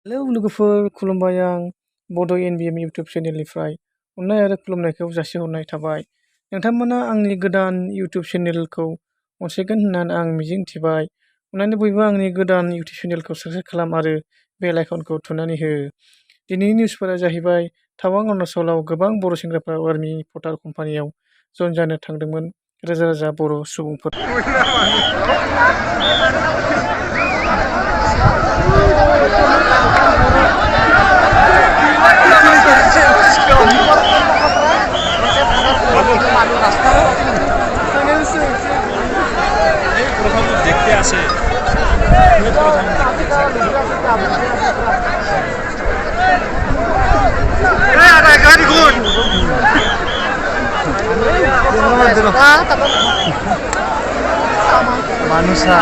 Hello लोगोफोर, खुलुमबाय। आं बड' एनबिएम इउटुब चेनेलनिफ्राय अननाय आरो खुलुमनायखौ जासिहरनाय थाबाय। नोंथांमोना आंनि गोदान इउटुब चेनेलखौ अनसायगोन होननानै आं मिजिंथिबाय। अननानै बयबो आंनि गोदान इउटुब चेनेलखौ साबस्क्राइब खालाम आरो बेल आइकनखौ थुनानै हो। दिनैनि निउसफोरा जाहैबाय टावां अरुणाचलाव गोबां बर' सेंग्राफ्रा आर्मि पटार कम्पानियाव जइन जानो थांदोंमोन। रोजा रोजा बर' सुबुंफोर। দেখতে আসে মানুষরা